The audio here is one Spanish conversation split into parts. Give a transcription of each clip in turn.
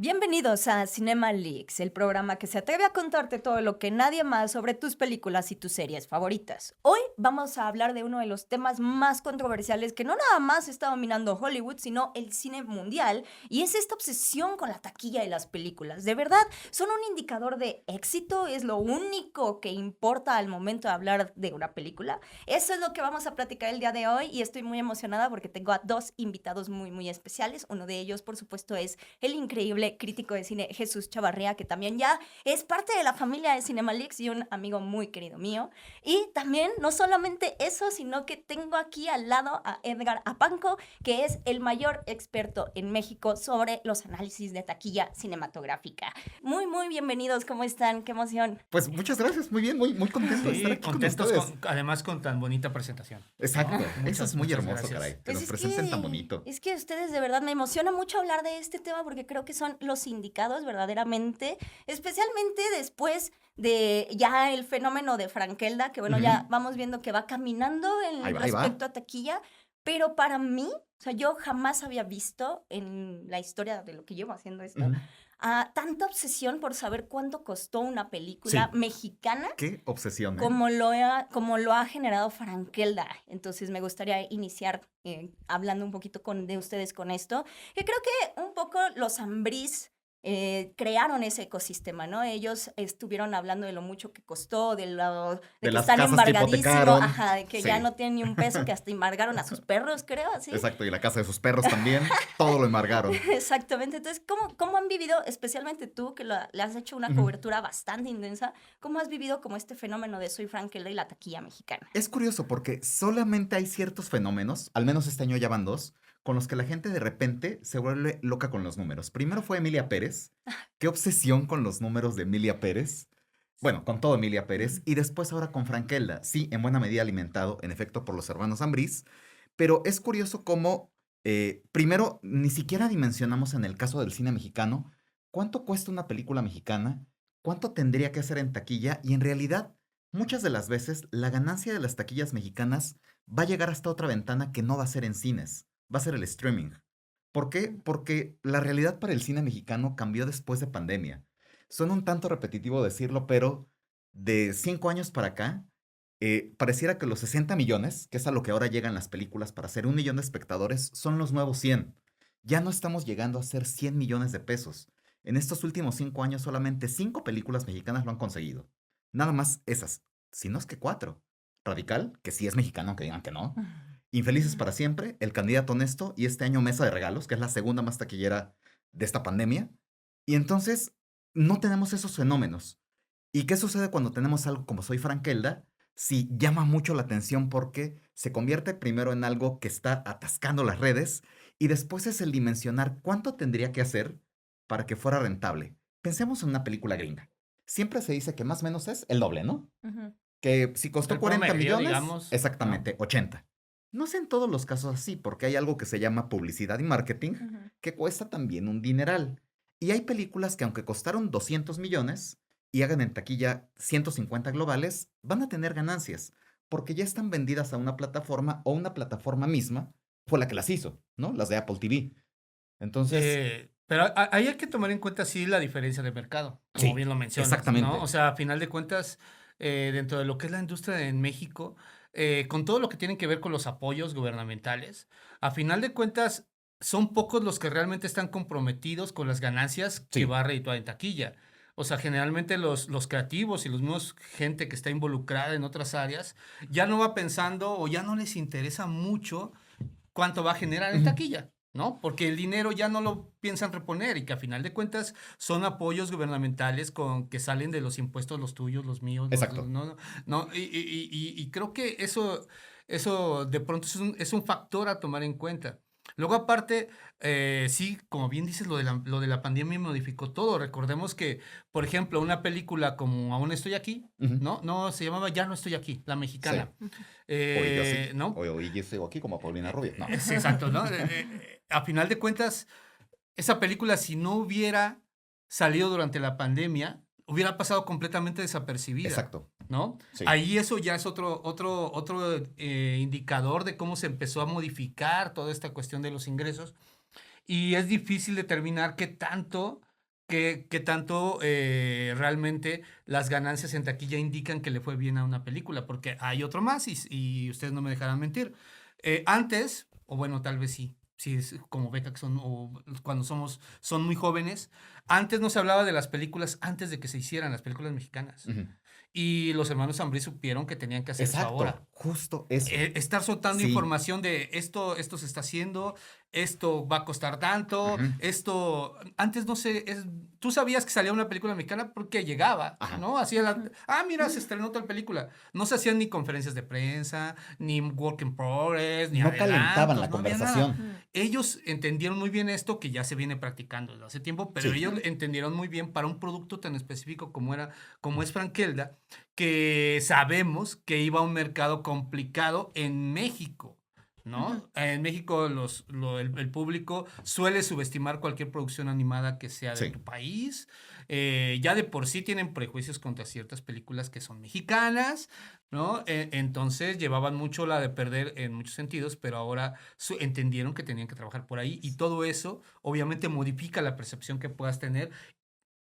Bienvenidos a Cinema Leaks, el programa que se atreve a contarte todo lo que nadie más sobre tus películas y tus series favoritas. Hoy vamos a hablar de uno de los temas más controversiales que no nada más está dominando Hollywood, sino el cine mundial, y es esta obsesión con la taquilla de las películas. ¿De verdad son un indicador de éxito? ¿Es lo único que importa al momento de hablar de una película? Eso es lo que vamos a platicar el día de hoy y estoy muy emocionada porque tengo a dos invitados muy especiales. Uno de ellos, por supuesto, es el increíble crítico de cine Jesús Chavarría, que también ya es parte de la familia de Cinemalix y un amigo muy querido mío. Y también, no solamente eso, sino que tengo aquí al lado a Edgar Apanco, que es el mayor experto en México sobre los análisis de taquilla cinematográfica. Muy bienvenidos, ¿cómo están? ¡Qué emoción! Pues muchas gracias, muy bien, muy contento de estar Sí, aquí con contentos ustedes. además con tan bonita presentación. Exacto, eso Muchas, es muy muchas hermoso, gracias. caray, que Pues nos es presenten tan que, bonito. es que ustedes de verdad me emociona mucho hablar de este tema porque creo que son los indicados verdaderamente, especialmente después de ya el fenómeno de Frankelda, que bueno, ya vamos viendo que va caminando en Ahí va. respecto a taquilla, pero para mí, o sea, yo jamás había visto en la historia de lo que llevo haciendo esto, Ujú. tanta obsesión por saber cuánto costó una película Sí. mexicana Qué obsesión, ¿eh? como lo ha generado Frankelda. Entonces me gustaría iniciar hablando un poquito de ustedes con esto, que creo que un poco los Ambrís crearon ese ecosistema, ¿no? Ellos estuvieron hablando de lo mucho que costó, de De que las están casas que embargadísimos, hipotecaron. ajá, de que ya Sí. no tienen ni un peso, que hasta embargaron a sus perros, creo, así. Exacto, y la casa de sus perros también, todo lo embargaron. Exactamente. Entonces, ¿cómo han vivido, especialmente tú, que le has hecho una Ujú. cobertura bastante intensa, cómo has vivido como este fenómeno de Soy Frankelda y la taquilla mexicana? Es curioso porque solamente hay ciertos fenómenos, al menos este año ya van dos, con los que la gente de repente se vuelve loca con los números. Primero fue Emilia Pérez. Qué obsesión con los números de Emilia Pérez. Bueno, con todo Emilia Pérez. Y después ahora con Frankelda. Sí, en buena medida alimentado, en efecto, por los hermanos Ambrís. Pero es curioso cómo, primero, ni siquiera dimensionamos en el caso del cine mexicano cuánto cuesta una película mexicana, cuánto tendría que hacer en taquilla y en realidad muchas de las veces la ganancia de las taquillas mexicanas va a llegar hasta otra ventana que no va a ser en cines, va a ser el streaming. ¿Por qué? Porque la realidad para el cine mexicano cambió después de pandemia. Suena un tanto repetitivo decirlo, pero de 5 años para acá, pareciera que los 60 millones, que es a lo que ahora llegan las películas para hacer 1 millón de espectadores, son los nuevos 100. Ya no estamos llegando a ser 100 millones de pesos. En estos últimos 5 años solamente 5 películas mexicanas lo han conseguido. Nada más esas, si no es que 4. Radical, que sí es mexicano, aunque digan que no. Infelices para siempre, El candidato honesto y este año Mesa de regalos, que es la segunda más taquillera de esta pandemia. Y entonces no tenemos esos fenómenos. ¿Y qué sucede cuando tenemos algo como Soy Frankelda? Sí, llama mucho la atención porque se convierte primero en algo que está atascando las redes y después es el dimensionar cuánto tendría que hacer para que fuera rentable. Pensemos en una película gringa. Siempre se dice que más o menos es el doble, ¿no? Ujú. Que si costó El 40 promedio, millones, digamos, ¿no? exactamente, 80. No es en todos los casos así, porque hay algo que se llama publicidad y marketing, Ujú. que cuesta también un dineral. Y hay películas que aunque costaron 200 millones y hagan en taquilla 150 globales, van a tener ganancias, porque ya están vendidas a una plataforma o una plataforma misma fue la que las hizo, ¿no? Las de Apple TV. Entonces, Pero ahí hay que tomar en cuenta sí la diferencia de mercado, como sí, bien lo mencionas, ¿no? O exactamente. sea, a final de cuentas, dentro de lo que es la industria en México, con todo lo que tiene que ver con los apoyos gubernamentales, a final de cuentas son pocos los que realmente están comprometidos con las ganancias que Sí. va a redituar en taquilla. O sea, generalmente los creativos y los mismos gente que está involucrada en otras áreas ya no va pensando o ya no les interesa mucho cuánto va a generar en Ujú. taquilla, ¿no? Porque el dinero ya no lo piensan reponer y que a final de cuentas son apoyos gubernamentales que salen de los impuestos, los tuyos, los míos, Exacto. no, y creo que eso de pronto es un factor a tomar en cuenta. Luego, aparte, sí, como bien dices, lo de la pandemia modificó todo. Recordemos que, por ejemplo, una película como Aún estoy aquí, Ujú. ¿no? No, se llamaba Ya no estoy aquí, la Sí. mexicana. Hoy yo sí. ¿No? Hoy yo sigo aquí como Paulina Rubio. No. Sí, exacto, ¿no? A final de cuentas, esa película, si no hubiera salido durante la pandemia, hubiera pasado completamente desapercibida, Exacto. ¿no? Sí. Ahí eso ya es otro indicador de cómo se empezó a modificar toda esta cuestión de los ingresos y es difícil determinar qué tanto qué tanto realmente las ganancias en taquilla indican que le fue bien a una película, porque hay otro más y ustedes no me dejarán mentir. Antes, o bueno, tal vez sí, sí es como Beca que son, o cuando son muy jóvenes, antes no se hablaba de las películas antes de que se hicieran las películas mexicanas. Ujú. Y los hermanos Zambrí supieron que tenían que hacer eso ahora. Exacto, justo eso. Estar soltando Sí. información de esto se está haciendo, esto va a costar tanto, Ujú. esto, antes no sé, tú sabías que salía una película mexicana porque llegaba, Ajá. ¿no? Mira, se estrenó tal película. No se hacían ni conferencias de prensa, ni work in progress, ni No calentaban adelantos, la no había nada. conversación. Ellos entendieron muy bien esto que ya se viene practicando desde hace tiempo, pero Sí. ellos entendieron muy bien para un producto tan específico como es Frankelda, que sabemos que iba a un mercado complicado en México, ¿no? Ujú. En México el público suele subestimar cualquier producción animada que sea de Sí. tu país. Ya de por sí tienen prejuicios contra ciertas películas que son mexicanas, ¿no? Entonces llevaban mucho la de perder en muchos sentidos, pero ahora entendieron que tenían que trabajar por ahí y todo eso obviamente modifica la percepción que puedas tener.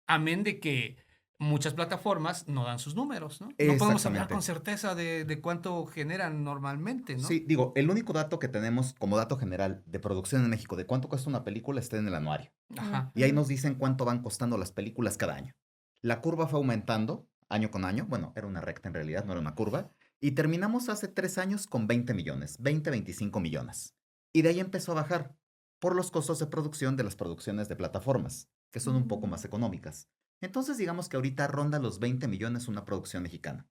Amén de que muchas plataformas no dan sus números, ¿no? No podemos hablar con Exactamente. certeza de cuánto generan normalmente, ¿no? Sí, digo, el único dato que tenemos como dato general de producción en México de cuánto cuesta una película está en el anuario. Ajá. Y ahí nos dicen cuánto van costando las películas cada año. La curva fue aumentando año con año. Bueno, era una recta en realidad, no era una curva. Y terminamos hace 3 años con 20 millones, 20, 25 millones. Y de ahí empezó a bajar por los costos de producción de las producciones de plataformas, que son un poco más económicas. Entonces digamos que ahorita ronda los 20 millones una producción mexicana.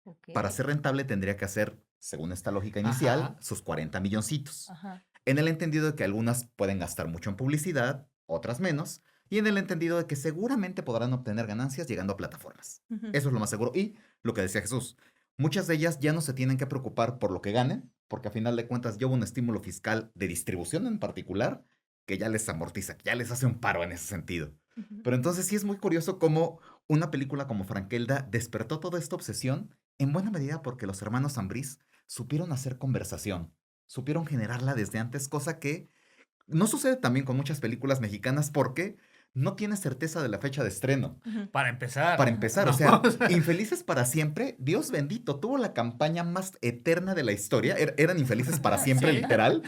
Ok. Para ser rentable tendría que hacer, según esta lógica inicial, Ajá. sus 40 milloncitos. Ajá. En el entendido de que algunas pueden gastar mucho en publicidad, otras menos, y en el entendido de que seguramente podrán obtener ganancias llegando a plataformas. Ujú. Eso es lo más seguro. Y lo que decía Jesús, muchas de ellas ya no se tienen que preocupar por lo que ganen, porque a final de cuentas ya hubo un estímulo fiscal de distribución en particular que ya les amortiza, que ya les hace un paro en ese sentido. Ujú. Pero entonces sí es muy curioso cómo una película como Frankelda despertó toda esta obsesión, en buena medida porque los hermanos Zambrís supieron hacer conversación, supieron generarla desde antes, cosa que no sucede también con muchas películas mexicanas porque no tienes certeza de la fecha de estreno. Ujú. Para empezar. Para empezar, o ¿no? sea, Infelices para siempre, Dios bendito, tuvo la campaña más eterna de la historia. Eran infelices para siempre, Sí. literal,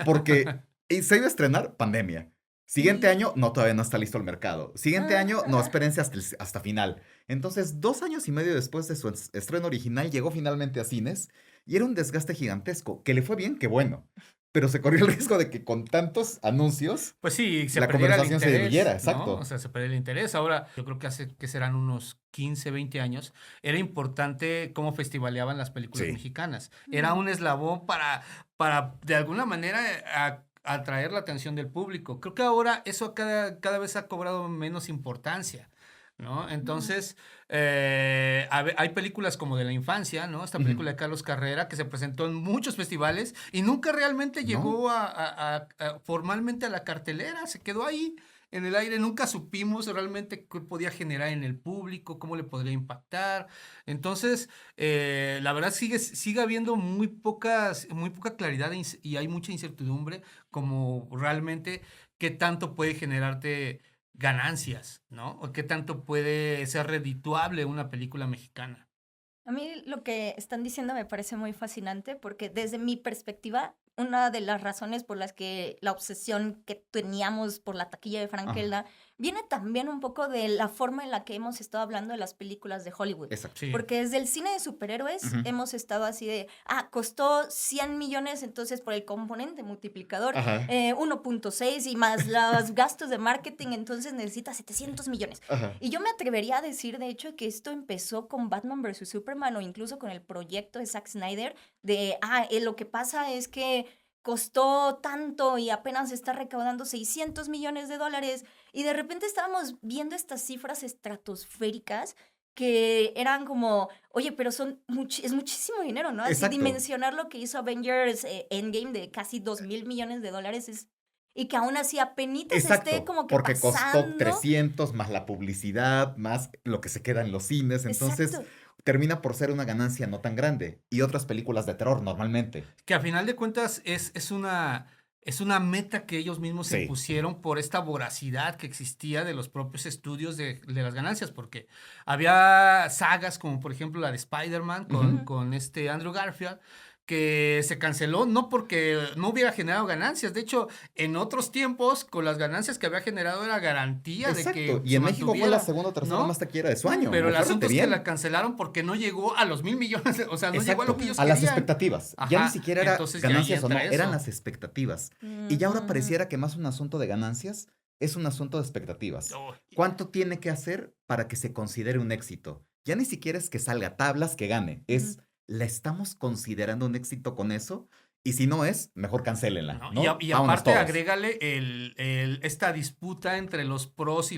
porque se iba a estrenar pandemia. Siguiente año, no, todavía no está listo el mercado. Siguiente año, no, espérense hasta final. Entonces, 2 años y medio después de su estreno original, llegó finalmente a cines y era un desgaste gigantesco. Que le fue bien, qué bueno. Pero se corrió el riesgo de que con tantos anuncios Pues sí, se la perdiera el conversación se diluyera, interés, ¿no? exacto. O sea, se perdiera el interés. Ahora, yo creo que hace que serán unos 15, 20 años, era importante cómo festivaleaban las películas Sí. mexicanas. Era un eslabón para de alguna manera, atraer la atención del público. Creo que ahora eso cada vez ha cobrado menos importancia, ¿no? Entonces, hay películas como de la infancia, ¿no? Esta Ujú. película de Carlos Carrera que se presentó en muchos festivales y nunca realmente No. llegó formalmente a la cartelera, se quedó ahí en el aire, nunca supimos realmente qué podía generar en el público, cómo le podría impactar. Entonces, la verdad sigue habiendo muy poca claridad y hay mucha incertidumbre como realmente qué tanto puede generarte ganancias, ¿no? O qué tanto puede ser redituable una película mexicana. A mí lo que están diciendo me parece muy fascinante porque desde mi perspectiva, una de las razones por las que la obsesión que teníamos por la taquilla de Frankelda viene también un poco de la forma en la que hemos estado hablando de las películas de Hollywood. Exacto. Sí. Porque desde el cine de superhéroes Ujú. hemos estado así de, costó 100 millones, entonces por el componente multiplicador, Ajá. 1.6 y más los gastos de marketing, entonces necesita 700 millones. Ajá. Y yo me atrevería a decir, de hecho, que esto empezó con Batman vs. Superman o incluso con el proyecto de Zack Snyder de, lo que pasa es que costó tanto y apenas está recaudando 600 millones de dólares. Y de repente estábamos viendo estas cifras estratosféricas que eran como, oye, pero es muchísimo dinero, ¿no? Así Exacto. dimensionar lo que hizo Avengers Endgame de casi 2,000 millones de dólares y que aún así apenitas esté como que porque costó pasando. 300 más la publicidad, más lo que se queda en los cines. Entonces, Exacto. termina por ser una ganancia no tan grande. Y otras películas de terror normalmente. Que a final de cuentas es una es una meta que ellos mismos se Sí. pusieron por esta voracidad que existía de los propios estudios de las ganancias, porque había sagas como por ejemplo la de Spider-Man Ujú. con este Andrew Garfield, que se canceló no porque no hubiera generado ganancias, de hecho, en otros tiempos, con las ganancias que había generado era garantía de Exacto. que Y se en México fue la mantuviera, segunda o tercera ¿no? más taquillera de su año. Pero Le el fue asunto rete es que la bien. cancelaron porque no llegó a los 1,000 millones, o sea, no llegó a lo Exacto, que ellos a las querían. expectativas. Ya ni Ajá, siquiera era entonces ya ahí ganancias o no, entra eran eso. las expectativas. Y ya ahora Ujú. pareciera que más un asunto de ganancias es un asunto de expectativas. Oh, ¿Cuánto tiene que hacer para que se considere un éxito? Ya ni siquiera es que salga tablas, que gane. Es, ¿la estamos considerando un éxito con eso? Y si no es, mejor cancélenla, ¿no? ¿no? Y Vámonos aparte todos. agrégale esta disputa entre los pros y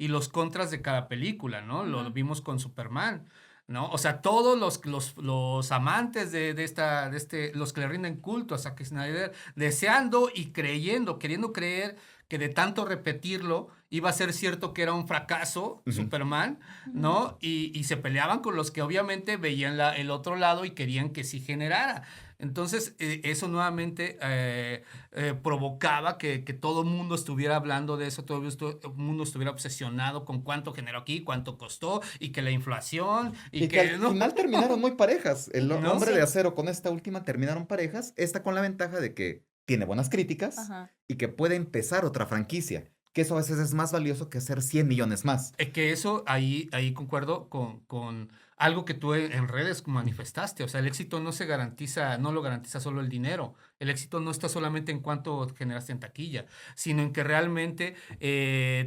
los contras de cada película, ¿no? Lo Ujú. vimos con Superman, ¿no? O sea, todos los amantes los que le rinden culto a Zack Snyder, deseando y creyendo, queriendo creer que de tanto repetirlo iba a ser cierto que era un fracaso, Ujú. Superman, Ujú. ¿no? Y se peleaban con los que obviamente veían el otro lado y querían que sí generara. Entonces, eso nuevamente provocaba que todo el mundo estuviera hablando de eso, todo el mundo estuviera obsesionado con cuánto generó aquí, cuánto costó, y que la inflación, y Y que al que no. final terminaron muy parejas. El ¿No? Hombre de Sí. Acero con esta última terminaron parejas. Esta con la ventaja de que tiene buenas críticas Ajá. y que puede empezar otra franquicia. Que eso a veces es más valioso que hacer 100 millones más. Que eso ahí concuerdo con algo que tú en redes manifestaste. O sea, el éxito no se garantiza, no lo garantiza solo el dinero. El éxito no está solamente en cuánto generaste en taquilla, sino en que realmente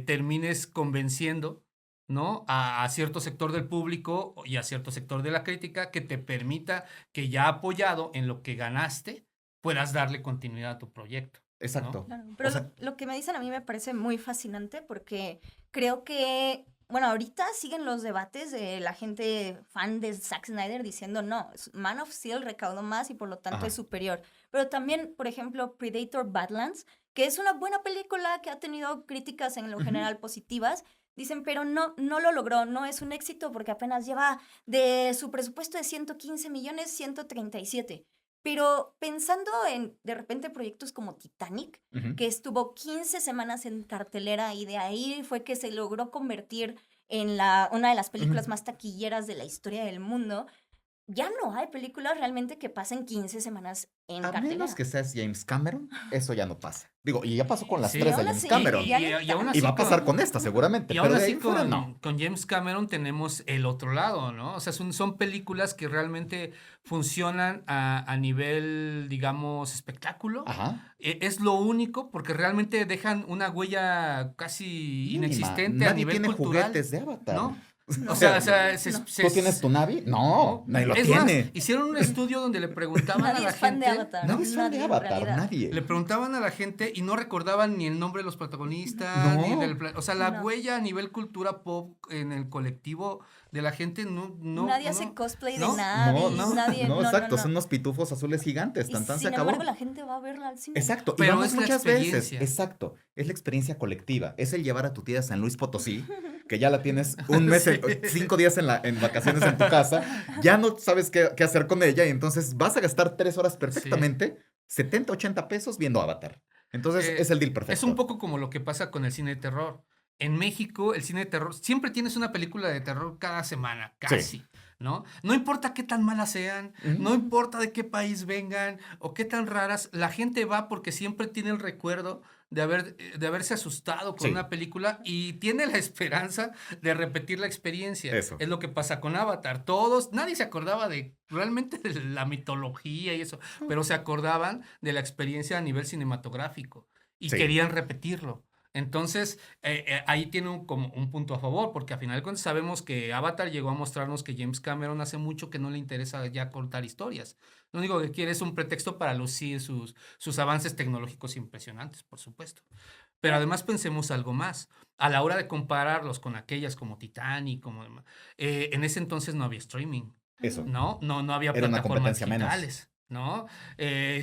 termines convenciendo, ¿no? A cierto sector del público y a cierto sector de la crítica que te permita que ya apoyado en lo que ganaste, puedas darle continuidad a tu proyecto, ¿no? Exacto. Claro, O pero sea, lo que me dicen a mí me parece muy fascinante porque creo que, bueno, ahorita siguen los debates de la gente fan de Zack Snyder diciendo, no, Man of Steel recaudó más y por lo tanto es ajá. superior. Pero también, por ejemplo, Predator Badlands, que es una buena película que ha tenido críticas en lo Ujú. general positivas, dicen, pero no lo logró, no es un éxito porque apenas lleva de su presupuesto de 115 millones, 137. Pero pensando en, de repente, proyectos como Titanic, Ujú. que estuvo 15 semanas en cartelera y de ahí fue que se logró convertir en una de las Ujú. películas más taquilleras de la historia del mundo, ya no hay películas realmente que pasen 15 semanas en A menos cartelera. que seas James Cameron, eso ya no pasa. Digo, y ya pasó con las Sí, Y tres de aún James así, Cameron. ya ni y aún Y va así a pasar tanto. con esta seguramente, Y aún pero de ahí así fuera no. con James Cameron tenemos el otro lado, ¿no? O sea, son películas que realmente funcionan a nivel, digamos, espectáculo. Ajá. Es lo único porque realmente dejan una huella casi Mínima. inexistente a Nadie nivel tiene cultural, juguetes de Avatar. ¿no? O O sea, sea, o sea, No. ¿tú tienes tu Navi? No, no. nadie lo Es más, tiene. hicieron un estudio donde le preguntaban a Nadie la es fan de gente, Avatar, ¿no? Nadie es fan de nadie en Avatar, realidad. nadie. Le preguntaban a la gente y no recordaban ni el nombre de los protagonistas, ni No. o sea, la No. huella a nivel cultura pop en el colectivo de la gente Nadie hace cosplay de ¿no? nadie, No, nadie, no, no, exacto, no. son unos pitufos azules gigantes, Y tan se sin acabó. embargo la gente va a verla al cine. Exacto, y Pero vamos es la muchas veces. experiencia. Exacto, es la experiencia colectiva, es el llevar a tu tía a San Luis Potosí, que ya la tienes un mes, Sí. 5 días en vacaciones en tu casa, ya no sabes qué hacer con ella, y entonces vas a gastar 3 horas Sí. perfectamente, 70, 80 pesos viendo Avatar. Entonces es Eh, el deal es un perfecto. poco como lo que pasa con el cine de terror. En México, el cine de terror, siempre tienes una película de terror cada semana, Sí. casi, ¿no? No importa qué tan malas sean, Ujú. no importa de qué país vengan o qué tan raras, la gente va porque siempre tiene el recuerdo de haberse asustado con Sí. una película y tiene la esperanza de repetir la experiencia. Eso. Es lo que pasa con Avatar. Nadie se acordaba realmente de la mitología y eso, pero se acordaban de la experiencia a nivel cinematográfico y Sí. querían repetirlo. Entonces, ahí tiene como un punto a favor, porque al final de cuentas sabemos que Avatar llegó a mostrarnos que James Cameron hace mucho que no le interesa ya contar historias. Lo único que quiere es un pretexto para lucir sus avances tecnológicos impresionantes, por supuesto. Pero además pensemos algo más. A la hora de compararlos con aquellas como Titanic, en ese entonces no había streaming. Eso. No había Era una plataformas competencia menos. digitales, ¿no?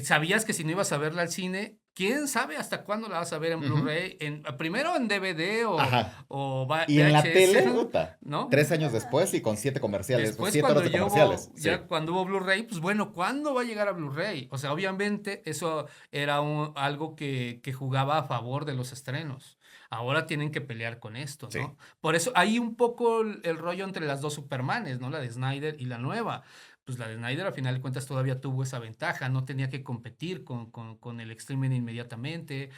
Sabías que si no ibas a verla al cine, ¿Quién sabe hasta cuándo la vas a ver en Blu-ray? Primero en DVD Ajá. o Y en la VHS, tele, puta, ¿no? 3 años después y con 7 comerciales, o Después 7 horas cuando de ya comerciales. hubo, Sí. ya cuando hubo Blu-ray, pues bueno, ¿cuándo va a llegar a Blu-ray? O sea, obviamente eso era algo que jugaba a favor de los estrenos. Ahora tienen que pelear con esto, Sí. ¿no? Por eso hay un poco el rollo entre las dos Supermanes, ¿no? La de Snyder y la nueva. Pues la de Snyder, a final de cuentas, todavía tuvo esa ventaja, no tenía que competir con el streaming inmediatamente.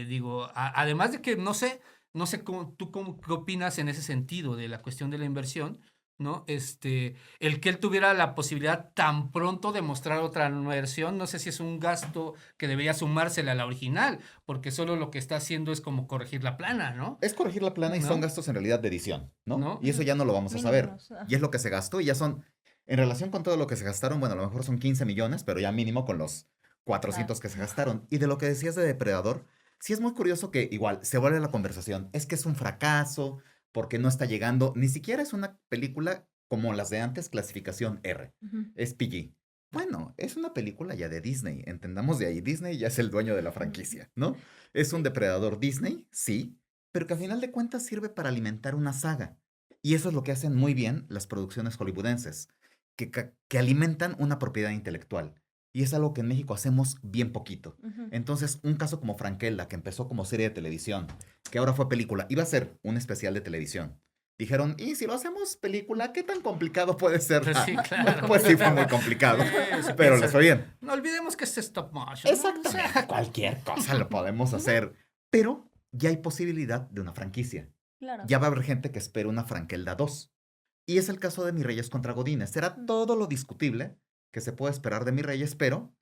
Digo, además de que no sé qué opinas en ese sentido de la cuestión de la inversión, ¿no? El que él tuviera la posibilidad tan pronto de mostrar otra versión, no sé si es un gasto que debería sumársele a la original, porque solo lo que está haciendo es como corregir la plana, ¿no? Es corregir la plana y son ¿No? gastos en realidad de edición, ¿no? ¿No? Y eso ya no lo vamos a saber. Mínimos. Y es lo que se gastó y ya son, en relación con todo lo que se gastaron, bueno, a lo mejor son 15 millones, pero ya mínimo con los 400 que se gastaron. Y de lo que decías de Depredador, sí es muy curioso que igual se vuelve la conversación. Es que es un fracaso porque no está llegando. Ni siquiera es una película como las de antes, clasificación R. Ujú. Es PG. Bueno, es una película ya de Disney. Entendamos de ahí. Disney ya es el dueño de la franquicia, ¿no? Es un depredador Disney, sí, pero que a final de cuentas sirve para alimentar una saga. Y eso es lo que hacen muy bien las producciones hollywoodenses, que alimentan una propiedad intelectual. Y es algo que en México hacemos bien poquito. Ujú. Entonces, un caso como Franquella, que empezó como serie de televisión, que ahora fue película, iba a ser un especial de televisión. Dijeron, ¿y si lo hacemos película, qué tan complicado puede ser? Pues sí, claro. Pues sí, fue muy complicado. Se Pero piensa- les fue bien. No olvidemos que es stop motion, ¿no? O sea, Exactamente. Cualquier cosa lo podemos hacer. Pero ya hay posibilidad de una franquicia. Claro. Ya va a haber gente que espera una Frankelda 2. Y es el caso de Mis Reyes contra Godines. Será todo lo discutible que se puede esperar de Mis Reyes, pero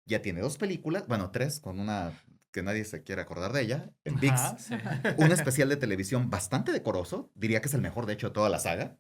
ya tiene 2 películas, bueno, 3, con una que nadie se quiere acordar de ella, en ViX. Ajá, sí. Un especial de televisión bastante decoroso, diría que es el mejor, de hecho, de toda la saga.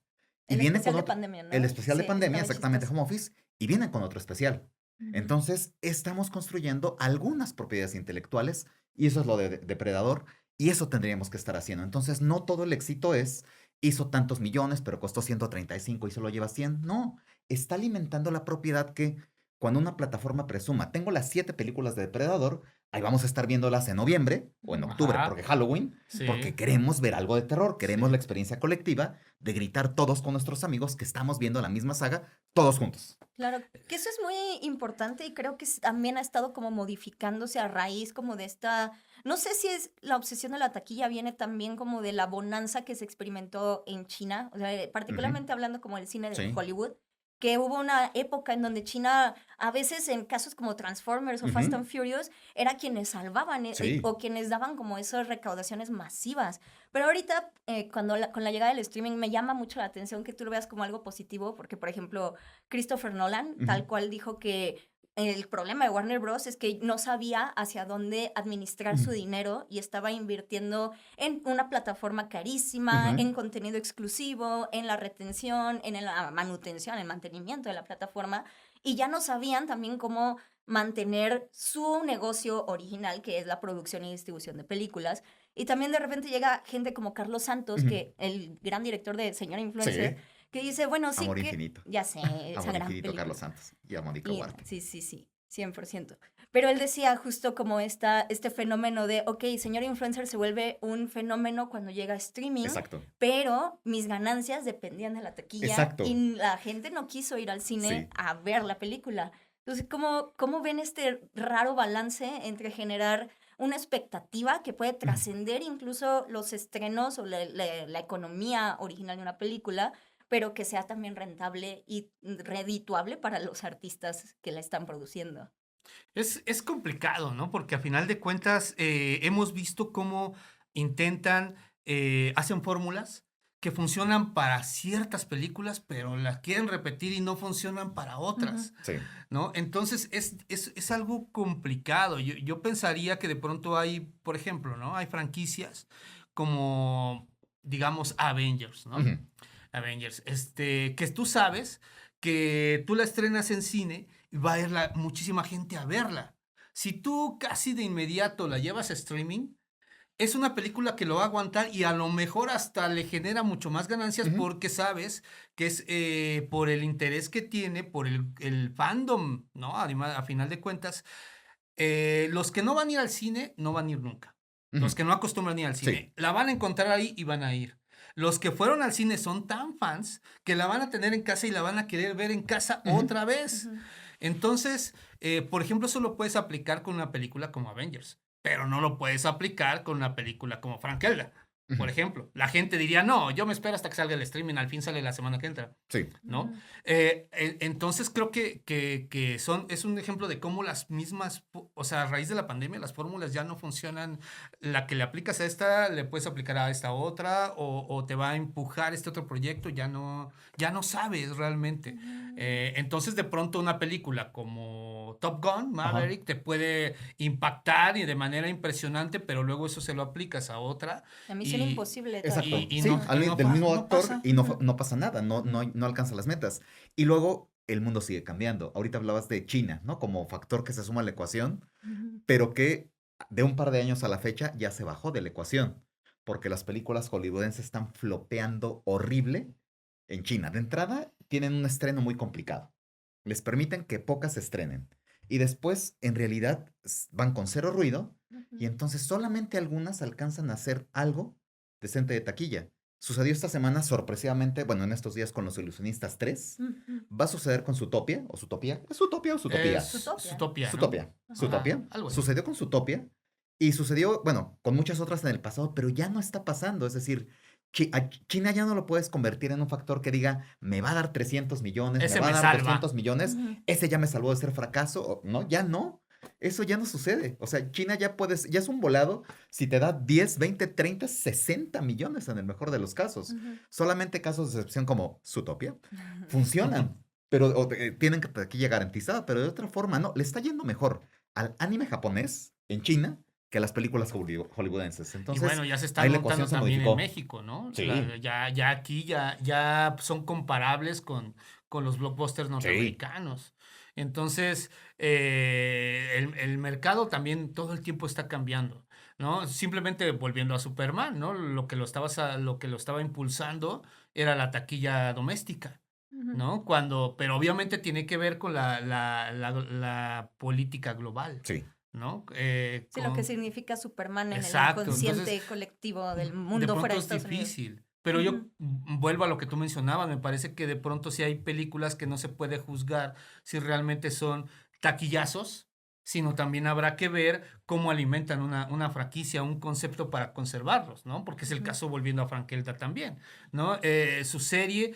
Y El viene especial con de otro, pandemia, ¿no? el especial de Sí, pandemia, estaba exactamente, chistoso. Home Office, y vienen con otro especial. Ujú. Entonces, estamos construyendo algunas propiedades intelectuales, y eso es lo de Depredador, y eso tendríamos que estar haciendo. Entonces, no todo el éxito es, hizo tantos millones, pero costó 135 y solo lleva 100. No, está alimentando la propiedad que cuando una plataforma presuma, tengo las 7 películas de Depredador, ahí vamos a estar viéndolas en noviembre o en octubre, Ajá. porque Halloween, Sí. porque queremos ver algo de terror, queremos Sí. la experiencia colectiva de gritar todos con nuestros amigos que estamos viendo la misma saga, todos juntos. Claro, que eso es muy importante y creo que también ha estado como modificándose a raíz como de esta, no sé si es la obsesión de la taquilla, viene también como de la bonanza que se experimentó en China, o sea, particularmente hablando como del cine de Sí. Hollywood, que hubo una época en donde China, a veces en casos como Transformers o Fast Ujú. and Furious, era quienes salvaban Sí. o quienes daban como esas recaudaciones masivas. Pero ahorita, con la llegada del streaming, me llama mucho la atención que tú lo veas como algo positivo, porque, por ejemplo, Christopher Nolan, tal Ujú. cual dijo que el problema de Warner Bros. Es que no sabía hacia dónde administrar su Ujú. dinero y estaba invirtiendo en una plataforma carísima, Ujú. en contenido exclusivo, en la retención, en la manutención, el mantenimiento de la plataforma, y ya no sabían también cómo mantener su negocio original, que es la producción y distribución de películas. Y también de repente llega gente como Carlos Santos, Ujú. que el gran director de Señor Influencer, Sí. que dice, bueno, sí Amor que... infinito. Ya sé, esa Amor gran infinito, película. Carlos Santos y a Mónica Y- Huarte. sí, sí, sí, 100%. Pero él decía justo como este fenómeno de, ok, Señor Influencer se vuelve un fenómeno cuando llega a streaming, Exacto. pero mis ganancias dependían de la taquilla Exacto. y la gente no quiso ir al cine Sí. a ver la película. Entonces, ¿cómo ven este raro balance entre generar una expectativa que puede trascender incluso los estrenos o la economía original de una película, pero que sea también rentable y redituable para los artistas que la están produciendo? Es complicado, ¿no? Porque a final de cuentas hemos visto cómo intentan, hacen fórmulas que funcionan para ciertas películas, pero las quieren repetir y no funcionan para otras, Sí. ¿no? Entonces es algo complicado. Yo pensaría que de pronto hay, por ejemplo, ¿no? Hay franquicias como, digamos, Avengers, ¿no? Ujú. Avengers, que tú sabes que tú la estrenas en cine y va a ir muchísima gente a verla. Si tú casi de inmediato la llevas a streaming, es una película que lo va a aguantar y a lo mejor hasta le genera mucho más ganancias Ujú. porque sabes que es por el interés que tiene, por el fandom, ¿no? Además, a final de cuentas, Los que no van a ir al cine, no van a ir nunca. Los Ujú. que no acostumbran a ir al cine, Sí. la van a encontrar ahí y van a ir. Los que fueron al cine son tan fans que la van a tener en casa y la van a querer ver en casa Ujú. otra vez. Ujú. Entonces, por ejemplo, eso lo puedes aplicar con una película como Avengers, pero no lo puedes aplicar con una película como Frankelda. Por Ujú. ejemplo, la gente diría, no, yo me espero hasta que salga el streaming, al fin sale la semana que entra. Sí. ¿No? Ujú. Entonces creo que es un ejemplo de cómo las mismas, o sea, a raíz de la pandemia, las fórmulas ya no funcionan. La que le aplicas a esta, le puedes aplicar a esta otra, o te va a empujar este otro proyecto, ya no sabes realmente. Ujú. Entonces, de pronto, una película como Top Gun, Ajá. Maverick, te puede impactar y de manera impresionante, pero luego eso se lo aplicas a otra La Misión y, Imposible Exacto. también. y Sí, no, y del mismo no actor pasa. y Ujú. no pasa nada, no alcanza las metas. Y luego el mundo sigue cambiando. Ahorita hablabas de China, ¿no? Como factor que se suma a la ecuación, Ujú. pero que de un par de años a la fecha ya se bajó de la ecuación, porque las películas hollywoodenses están flopeando horrible en China. De entrada, tienen un estreno muy complicado. Les permiten que pocas se estrenen. Y después, en realidad, van con cero ruido y Ujú. entonces solamente algunas alcanzan a hacer algo decente de taquilla. Sucedió esta semana sorpresivamente, bueno, en estos días con Los Ilusionistas 3. Ujú. Va a suceder con Zootopia, o Zootopia. ¿Es Zootopia o Zootopia? Es Zootopia. Zootopia, ¿no? Zootopia. Ajá. Ajá, Zootopia. algo así. Sucedió con Zootopia y sucedió, bueno, con muchas otras en el pasado, pero ya no está pasando. Es decir, a China ya no lo puedes convertir en un factor que diga, me va a dar 300 millones, me Ese va a me dar salva. 200 millones, Ujú. ese ya me salvó de ser fracaso. No, ya no. Eso ya no sucede. O sea, China ya es un volado si te da 10, 20, 30, 60 millones en el mejor de los casos. Ujú. Solamente casos de excepción como Zootopia funcionan, pero tienen taquilla garantizada, pero de otra forma no. Le está yendo mejor al anime japonés en China que a las películas hollywoodenses. Y Entonces, bueno, ya se ahí están la ecuación montando se también en modificó. México, ¿no? Sí, Ya aquí ya son comparables con los blockbusters sí. norteamericanos. Entonces, el mercado también todo el tiempo está cambiando, ¿no? Simplemente volviendo a Superman, ¿no? Lo que lo estaba impulsando era la taquilla doméstica. Ujú. ¿No? Pero obviamente tiene que ver con la política global, Sí. ¿no? Sí, lo que significa Superman en el Exacto, entonces, inconsciente colectivo del de mundo fuera pronto de es Estados Unidos. difícil. Pero yo Ujú. vuelvo a lo que tú mencionabas, me parece que de pronto sí hay películas que no se puede juzgar si realmente son taquillazos, sino también habrá que ver cómo alimentan una franquicia, un concepto para conservarlos, ¿no? Porque es el Ujú. caso volviendo a Frank Elda también, ¿no? Su serie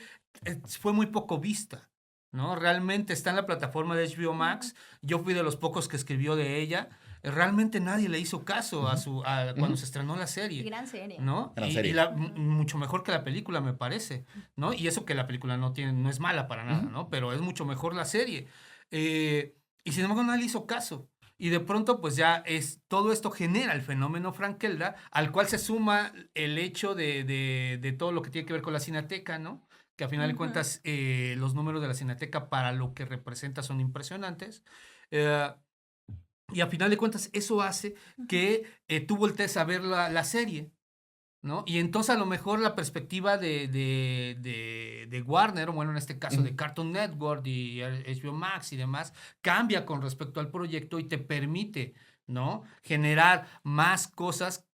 fue muy poco vista, ¿no? Realmente está en la plataforma de HBO Ujú. Max. Yo fui de los pocos que escribió de ella. Realmente nadie le hizo caso Ujú, cuando ujú. se estrenó la Y serie, gran serie. ¿no? Gran serie. Ujú. Mucho mejor que la película, me parece, ¿no? Y eso que la película no es mala para nada, Ujú. ¿no? Pero es mucho mejor la serie. Y sin embargo, nadie le hizo caso. Y de pronto, pues ya todo esto genera el fenómeno Frankelda, al cual se suma el hecho de todo lo que tiene que ver con la Cineteca, ¿no? Que a final de Ujú. cuentas, los números de la Cineteca para lo que representa son impresionantes. Eh, y a final de cuentas, eso hace Ujú. que tú voltees a ver la serie, ¿no? Y entonces a lo mejor la perspectiva de Warner, o bueno, en este caso Ujú. de Cartoon Network y HBO Max y demás, cambia con respecto al proyecto y te permite, ¿no? Generar más cosas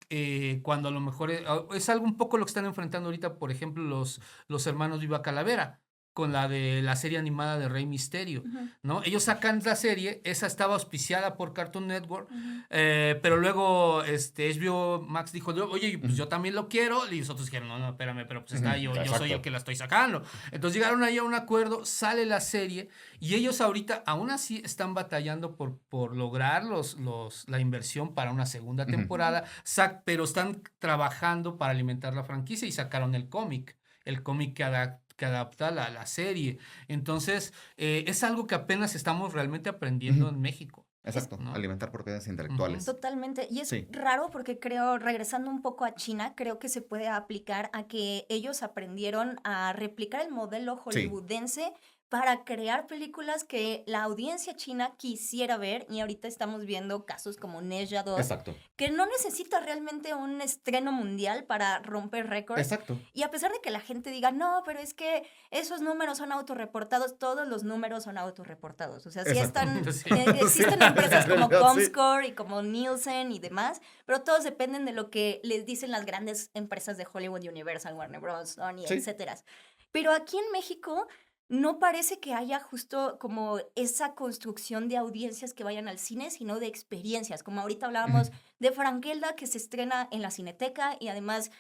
cuando a lo mejor es algo un poco lo que están enfrentando ahorita, por ejemplo, los hermanos Viva Calavera con la de la serie animada de Rey Misterio, Ujú. ¿no? Ellos sacan la serie, esa estaba auspiciada por Cartoon Network, Ujú. pero luego HBO Max dijo, oye, pues Ujú. yo también lo quiero. Y los otros dijeron, no, espérame, pero pues Ujú. está, yo soy el Exacto. que la estoy sacando. Entonces llegaron ahí a un acuerdo, sale la serie y ellos ahorita aún así están batallando por lograr la inversión para una segunda Ujú. temporada, pero están trabajando para alimentar la franquicia y sacaron el cómic que adapta la serie. Entonces, es algo que apenas estamos realmente aprendiendo Ujú. en México, Es Exacto. ¿no? Alimentar propiedades Ujú. intelectuales. totalmente. Y es Sí. raro porque creo, regresando un poco a China, creo que se puede aplicar a que ellos aprendieron a replicar el modelo Sí. hollywoodense, para crear películas que la audiencia china quisiera ver, y ahorita estamos viendo casos como Ne Zha 2, Exacto. que no necesita realmente un estreno mundial para romper récords. Exacto. Y a pesar de que la gente diga, no, pero es que esos números son autorreportados, todos los números son autorreportados. O sea, sí Exacto. están, Sí. existen Sí, empresas en como realidad, sí. Comscore y como Nielsen y demás, pero todos dependen de lo que les dicen las grandes empresas de Hollywood, Universal, Warner Bros., Sony, Sí. etcétera. Pero aquí en México no parece que haya justo como esa construcción de audiencias que vayan al cine, sino de experiencias. Como ahorita hablábamos Ujú. de Frankelda, que se estrena en la Cineteca y además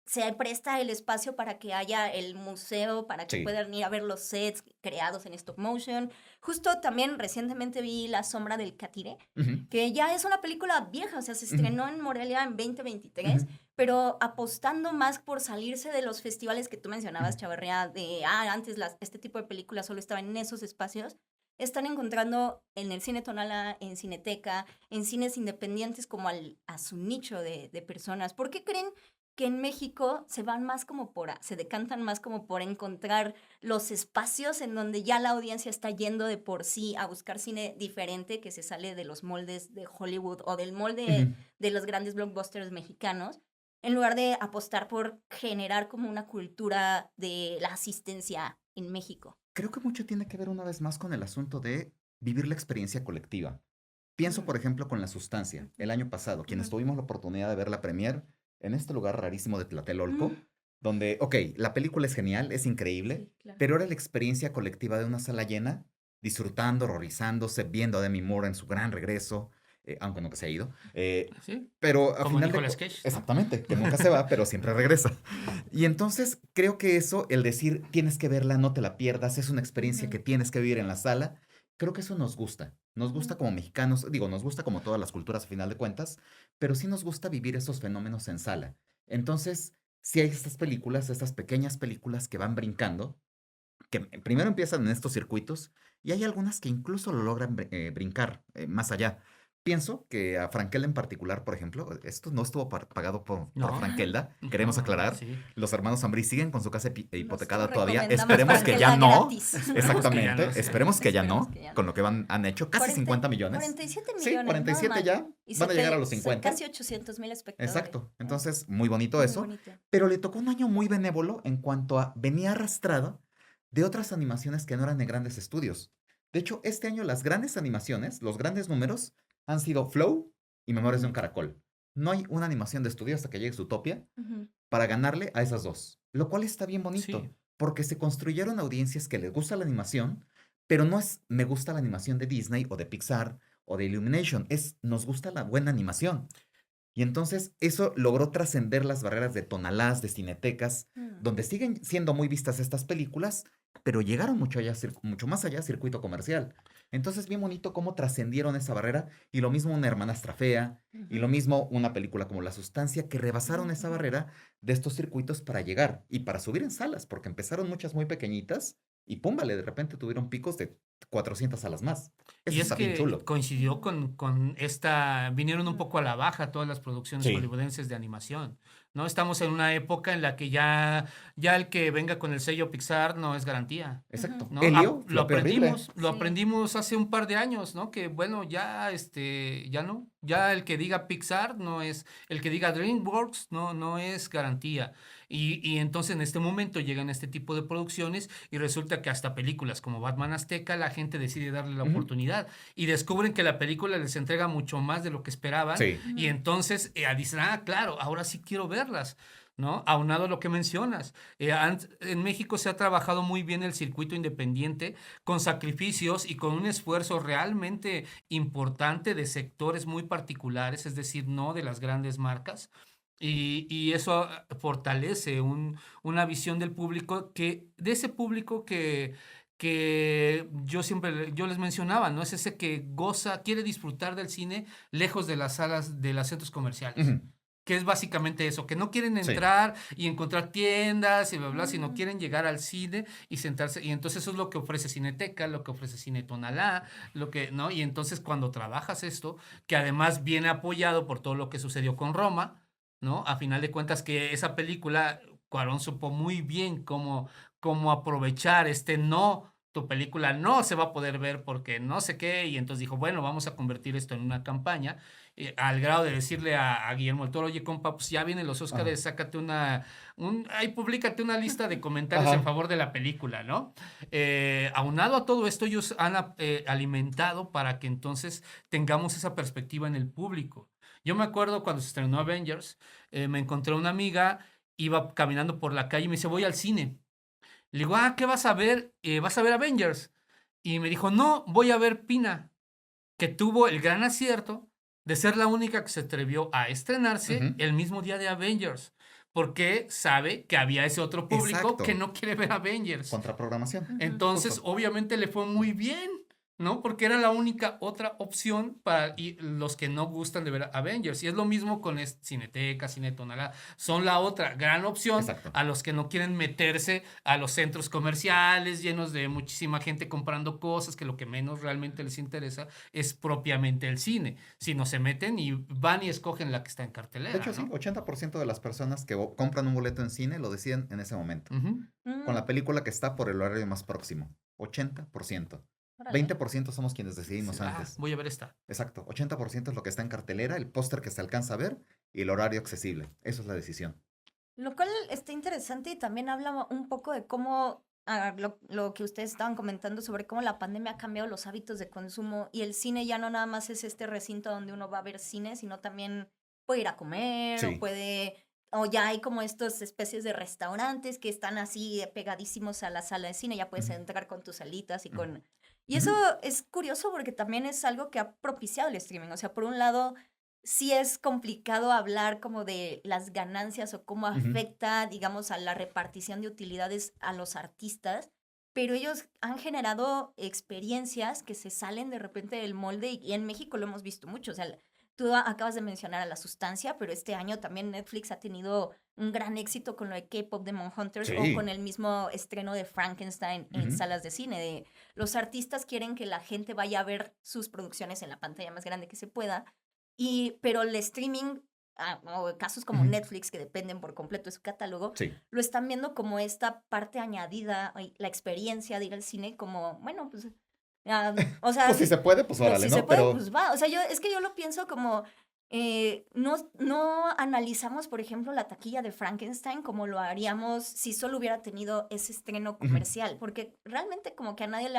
se presta el espacio para que haya el museo, para que Sí. puedan ir a ver los sets creados en stop motion. Justo también recientemente vi La sombra del catire, Ujú. que ya es una película vieja, o sea, se Ujú. estrenó en Morelia en 2023, Ujú. pero apostando más por salirse de los festivales que tú mencionabas, Ujú. Chavarría, de, antes este tipo de películas solo estaban en esos espacios, están encontrando en el cine Tonala, en Cineteca, en cines independientes como a su nicho de personas. ¿Por qué creen que en México se van más como se decantan más como por encontrar los espacios en donde ya la audiencia está yendo de por sí a buscar cine diferente que se sale de los moldes de Hollywood o del molde Ujú. de los grandes blockbusters mexicanos, en lugar de apostar por generar como una cultura de la asistencia en México? Creo que mucho tiene que ver una vez más con el asunto de vivir la experiencia colectiva. Pienso, Mm, por ejemplo, con La Sustancia, ujú, el año pasado, quienes ujú. tuvimos la oportunidad de ver la premier en este lugar rarísimo de Tlatelolco, Mm, donde, ok, la película es genial, es increíble, sí, claro. pero era la experiencia colectiva de una sala llena, disfrutando, horrorizándose, viendo a Demi Moore en su gran regreso, aunque nunca se ha ido. Sí, Pero a como final de... Nicolas Cage, ¿no? Exactamente, que nunca se va, pero siempre regresa. Y entonces creo que eso, el decir, tienes que verla, no te la pierdas, es una experiencia que Ujú, tienes que vivir en la sala, creo que eso nos gusta. Nos gusta ujú, como mexicanos, digo, nos gusta como todas las culturas a final de cuentas, pero sí nos gusta vivir esos fenómenos en sala. Entonces, sí hay estas películas, estas pequeñas películas que van brincando, que primero empiezan en estos circuitos y hay algunas que incluso lo logran brincar más allá. Pienso que a Frankelda en particular, por ejemplo, esto no estuvo pagado por No, Frankelda, queremos no, no, aclarar. sí. Los hermanos Ambrí siguen con su casa Nosotros hipotecada todavía. recomendamos Esperemos que ya Frankelda no. gratis. Esperemos que ya no, Exactamente. sí. Esperemos que ya Esperemos no. que ya Con no. lo que han hecho casi 50 millones. 47 Sí, millones, 47 nada ya. mal. Y Van a llegar a los 50. casi 800,000 espectadores. Exacto. Entonces, muy bonito muy eso. bonito. Pero le tocó un año muy benévolo en cuanto a venía arrastrado de otras animaciones que no eran de grandes estudios. De hecho, este año las grandes animaciones, los grandes números, han sido Flow y Memorias de un Ujú, Caracol. No hay una animación de estudio hasta que llegue Zootopia ujú, para ganarle a esas dos. Lo cual está bien Sí, bonito, porque se construyeron audiencias que les gusta la animación, pero no es me gusta la animación de Disney o de Pixar o de Illumination, es nos gusta la buena animación. Y entonces eso logró trascender las barreras de tonalás, de cinetecas, mm, donde siguen siendo muy vistas estas películas, pero llegaron mucho más allá circuito comercial. Entonces, bien bonito cómo trascendieron esa barrera, y lo mismo Una hermanastra fea, y lo ujú, mismo una película como La Sustancia, que rebasaron esa ujú. barrera de estos circuitos para llegar y para subir en salas, porque empezaron muchas muy pequeñitas y pum, vale, de repente tuvieron picos de 400 salas más. y Eso es está bien que chulo. coincidió con esta, vinieron un poco a la baja todas las producciones Sí, hollywoodenses de animación, ¿no? Estamos en una época en la que ya el que venga con el sello Pixar no es garantía, exacto. Ujú. ¿no? Helio, Lo flope horrible. lo Sí. aprendimos hace un par de años, ¿no? Que bueno, ya no, ya el que diga Pixar no es, el que diga DreamWorks no es garantía. Y entonces en este momento llegan este tipo de producciones y resulta que hasta películas como Batman Azteca la gente decide darle la Ujú. oportunidad y descubren que la película les entrega mucho más de lo que esperaban Sí. y Ujú, entonces dicen, claro, ahora sí quiero verlas. ¿No? Aunado a lo que mencionas, en México se ha trabajado muy bien el circuito independiente con sacrificios y con un esfuerzo realmente importante de sectores muy particulares, es decir, no de las grandes marcas. Y eso fortalece una visión del público, de ese público que yo les mencionaba, ¿no? Es ese que goza, quiere disfrutar del cine lejos de las salas de los centros comerciales. Ujú. Que es básicamente eso, que no quieren Sí. entrar y encontrar tiendas y bla, bla, sino mm, quieren llegar al cine y sentarse. Y entonces eso es lo que ofrece Cineteca, lo que ofrece Cine Tonalá, ¿no? Y entonces cuando trabajas esto, que además viene apoyado por todo lo que sucedió con Roma, ¿no? A final de cuentas que esa película, Cuarón supo muy bien cómo aprovechar este no tu película no se va a poder ver porque no sé qué, y entonces dijo, bueno, vamos a convertir esto en una campaña, al grado de decirle a Guillermo del Toro, oye, compa, pues ya vienen los Ajá. Óscares, sácate ahí públicate una lista de comentarios Ajá. en favor de la película, ¿no? Aunado a todo esto, ellos han alimentado para que entonces tengamos esa perspectiva en el público. Yo me acuerdo cuando se estrenó Avengers, me encontré una amiga, iba caminando por la calle y me dice, voy al cine. Le digo, ¿qué vas a ver? ¿Vas a ver Avengers? Y me dijo, no, voy a ver Pina, que tuvo el gran acierto de ser la única que se atrevió a estrenarse Ujú. el mismo día de Avengers, porque sabe que había ese otro público que Exacto. no quiere ver Avengers. Contraprogramación. Ujú. Entonces, Justo. obviamente le fue muy bien, ¿no? Porque era la única otra opción para los que no gustan de ver Avengers. Y es lo mismo con Cineteca, Cinetonalá. Son la otra gran opción Exacto. a los que no quieren meterse a los centros comerciales llenos de muchísima gente comprando cosas, que lo que menos realmente les interesa es propiamente el cine. Si no se meten y van y escogen la que está en De cartelera, hecho, sí, ¿no? 80% de las personas que compran un boleto en cine lo deciden en ese momento. Ujú. Con Mm, la película que está por el horario más próximo. 80%. órale. 20% somos quienes decidimos antes. Voy a ver esta. Exacto. 80% es lo que está en cartelera, el póster que se alcanza a ver y el horario accesible. Eso es la decisión. Lo cual está interesante y también habla un poco de cómo, lo que ustedes estaban comentando sobre cómo la pandemia ha cambiado los hábitos de consumo y el cine ya no nada más es este recinto donde uno va a ver cine, sino también puede ir a comer Sí. o ya hay como estas especies de restaurantes que están así pegadísimos a la sala de cine, ya puedes Ujú. entrar con tus alitas y Ujú. con... Y eso Ujú. es curioso porque también es algo que ha propiciado el streaming. O sea, por un lado, sí es complicado hablar como de las ganancias o cómo Ujú. afecta, digamos, a la repartición de utilidades a los artistas, pero ellos han generado experiencias que se salen de repente del molde y en México lo hemos visto mucho. O sea, tú acabas de mencionar a La Sustancia, pero este año también Netflix ha tenido un gran éxito con lo de K-Pop Demon Hunters o con Sí. el mismo estreno de Frankenstein en Ujú. salas de cine. De, los artistas quieren que la gente vaya a ver sus producciones en la pantalla más grande que se pueda, pero el streaming, o casos como Ujú. Netflix, que dependen por completo de su catálogo, Sí. lo están viendo como esta parte añadida, la experiencia de ir al cine, como, bueno, pues, o sea, Pues si se puede, pues órale, si se ¿no? puede, Pero pues va. O sea, es que yo lo pienso como, no analizamos, por ejemplo, la taquilla de Frankenstein como lo haríamos si solo hubiera tenido ese estreno ujú. comercial, porque realmente como que a nadie